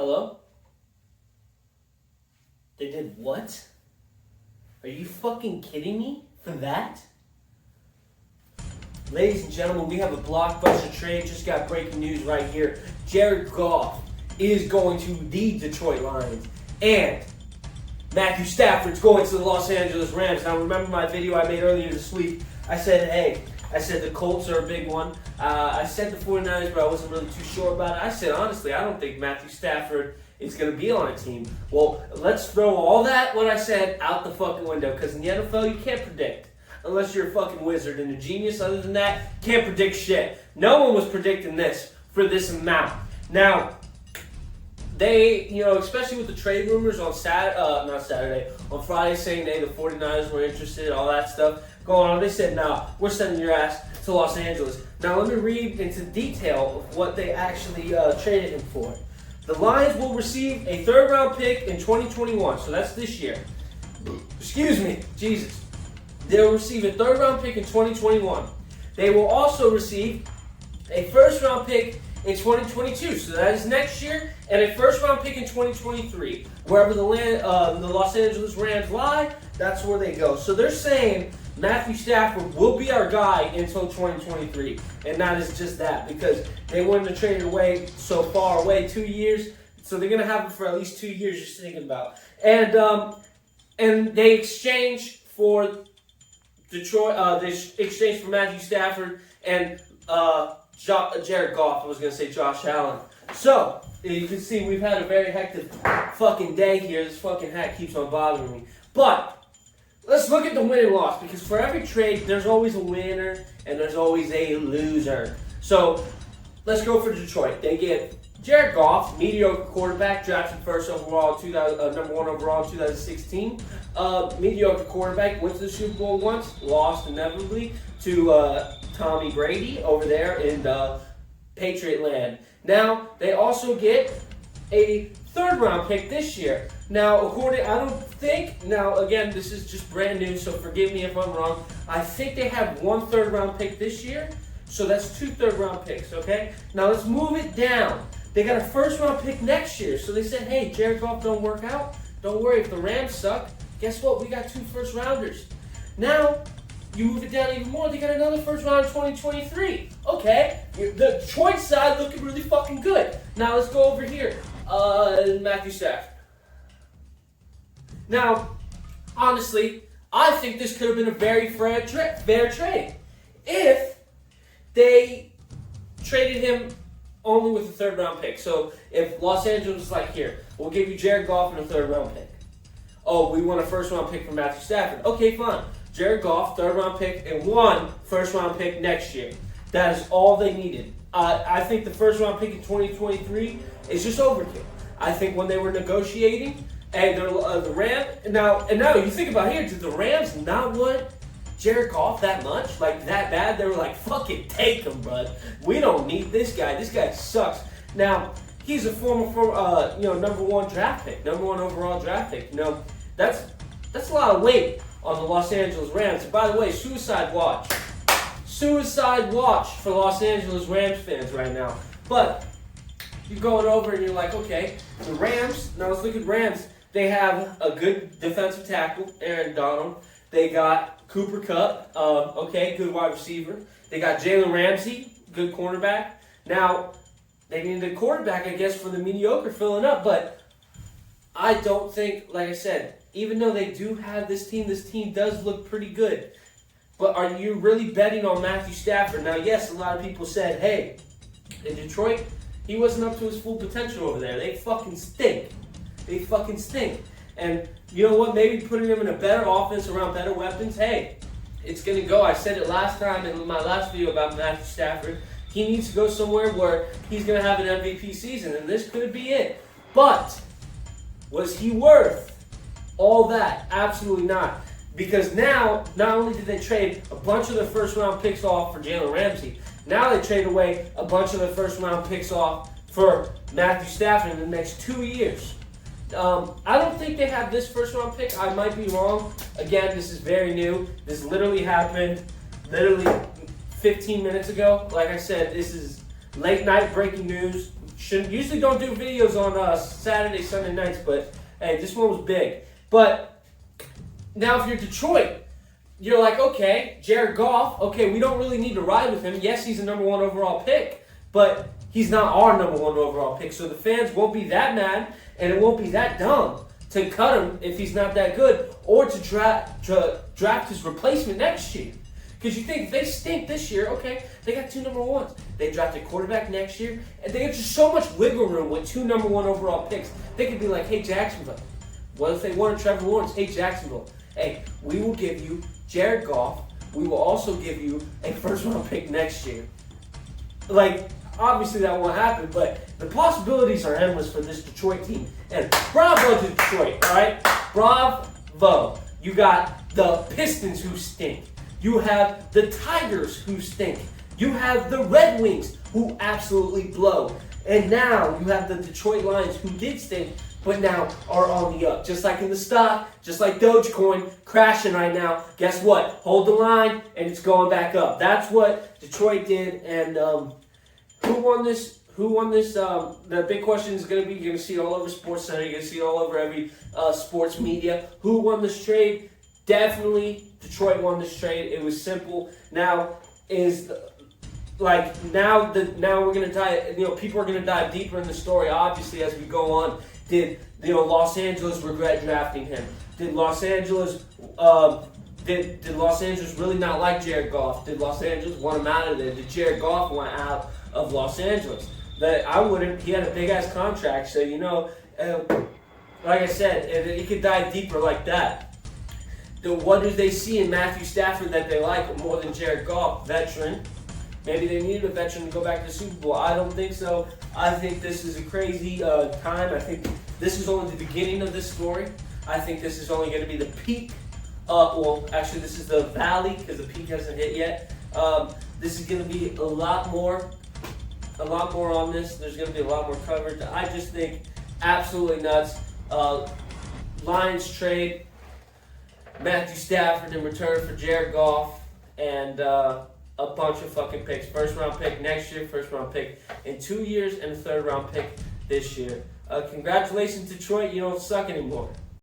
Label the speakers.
Speaker 1: Hello? They did what? Are you fucking kidding me for that? Ladies and gentlemen, we have a blockbuster trade. Just got breaking news right here. Jared Goff is going to the Detroit Lions. And Matthew Stafford's going to the Los Angeles Rams. Now, remember my video I made earlier this week? I said, the Colts are a big one. I said the 49ers, but I wasn't really too sure about it. I said, honestly, I don't think Matthew Stafford is going to be on a team. Well, let's throw all that, what I said, out the fucking window. Because in the NFL, you can't predict. Unless you're a fucking wizard and a genius. Other than that, can't predict shit. No one was predicting this for this amount. Now, they, especially with the trade rumors on on Friday saying, hey, the 49ers were interested, all that stuff going on. They said, nah, we're sending your ass to Los Angeles. Now, let me read into detail of what they actually traded him for. The Lions will receive a third-round pick in 2021, so that's this year. Excuse me, Jesus. They'll receive a third-round pick in 2021. They will also receive a first-round pick in 2022, so that is next year, and a first-round pick in 2023. Wherever the Los Angeles Rams lie, that's where they go. So they're saying Matthew Stafford will be our guy until 2023, and that is just that, because they wouldn't have traded away so far away, 2 years, so they're going to have him for at least 2 years, just thinking about. And they exchange for Detroit, they exchanged for Matthew Stafford and Jared Goff. I was going to say Josh Allen. So, you can see we've had a very hectic fucking day here. This fucking hat keeps on bothering me. But, let's look at the win and loss, because for every trade, there's always a winner and there's always a loser. So, let's go for Detroit. They get Jared Goff, mediocre quarterback, drafted number 1 overall in 2016. Mediocre quarterback, went to the Super Bowl once, lost inevitably to Tommy Brady over there in Patriot land. Now, they also get a third-round pick this year. Now, again, this is just brand new, so forgive me if I'm wrong. I think they have 1 third-round pick this year, so that's 2 third-round picks, okay? Now, let's move it down. They got a first-round pick next year, so they said, hey, Jared Goff don't work out. Don't worry, if the Rams suck, guess what? We got 2 first-rounders. Now, you move it down even more, they got another first round in 2023. Okay, the Detroit side looking really fucking good. Now, let's go over here. Matthew Stafford. Now, honestly, I think this could have been a very fair trade if they traded him only with a third-round pick. So if Los Angeles was like, here, we'll give you Jared Goff and a third-round pick. Oh, we want a first-round pick from Matthew Stafford. Okay, fine. Jared Goff, third-round pick, and 1 first-round pick next year. That is all they needed. I think the first-round pick in 2023 is just overkill. I think when they were negotiating, and the Rams, and now you think about here, did the Rams not want Jared Goff that much? Like, that bad? They were like, fuck it, take him, bud. We don't need this guy. This guy sucks. Now, he's a former number 1 draft pick, number 1 overall draft pick. That's a lot of weight on the Los Angeles Rams. And by the way, suicide watch. Suicide watch for Los Angeles Rams fans right now. But you're going over and you're like, okay, the Rams, now let's look at Rams. They have a good defensive tackle, Aaron Donald. They got Cooper Kupp, good wide receiver. They got Jalen Ramsey, good cornerback. Now, they needed a quarterback, I guess, for the mediocre filling up. But I don't think, like I said, even though they do have this team does look pretty good. But are you really betting on Matthew Stafford? Now, yes, a lot of people said, hey, in Detroit, he wasn't up to his full potential over there. They fucking stink. And you know what? Maybe putting him in a better offense around better weapons, hey, it's going to go. I said it last time in my last video about Matthew Stafford. He needs to go somewhere where he's going to have an MVP season, and this could be it. But was he worth all that? Absolutely not. Because now, not only did they trade a bunch of their first-round picks off for Jalen Ramsey, now they trade away a bunch of their first-round picks off for Matthew Stafford in the next 2 years. I don't think they have this first-round pick. I might be wrong. Again, this is very new. This literally happened 15 minutes ago. Like I said, this is late-night breaking news. usually don't do videos on Saturday, Sunday nights, but hey, this one was big. But now if you're Detroit, you're like, okay, Jared Goff, okay, we don't really need to ride with him. Yes, he's a number 1 overall pick, but he's not our number 1 overall pick. So the fans won't be that mad, and it won't be that dumb to cut him if he's not that good, or to draft his replacement next year. Because you think if they stink this year, okay, they got 2 number 1s. They draft a quarterback next year, and they have just so much wiggle room with 2 number 1 overall picks. They could be like, hey, Jacksonville, what if they wanted Trevor Lawrence? Hey, Jacksonville, hey, we will give you Jared Goff. We will also give you a first-round pick next year. Like, obviously that won't happen, but the possibilities are endless for this Detroit team. And bravo to Detroit, all right? Bravo. You got the Pistons who stink. You have the Tigers who stink. You have the Red Wings who absolutely blow. And now you have the Detroit Lions who did stink, but now are on the up. Just like in the stock, just like Dogecoin, crashing right now. Guess what? Hold the line, and it's going back up. That's what Detroit did. And who won this? The big question is going to be, you're going to see it all over SportsCenter. You're going to see it all over every sports media. Who won this trade? Definitely Detroit won this trade. It was simple. Now we're gonna dive. People are gonna dive deeper in the story. Obviously, as we go on, did Los Angeles regret drafting him? Did Los Angeles really not like Jared Goff? Did Los Angeles want him out of there? Did Jared Goff want out of Los Angeles? That I wouldn't. He had a big ass contract, so like I said, it could dive deeper like that. What do they see in Matthew Stafford that they like more than Jared Goff? Veteran. Maybe they needed a veteran to go back to the Super Bowl. I don't think so. I think this is a crazy time. I think this is only the beginning of this story. I think this is only going to be the peak. This is the valley because the peak hasn't hit yet. This is going to be a lot more on this. There's going to be a lot more coverage. I just think absolutely nuts. Lions trade Matthew Stafford in return for Jared Goff and a bunch of fucking picks. First round pick next year, first round pick in 2 years, and a third round pick this year. Congratulations, Detroit. You don't suck anymore.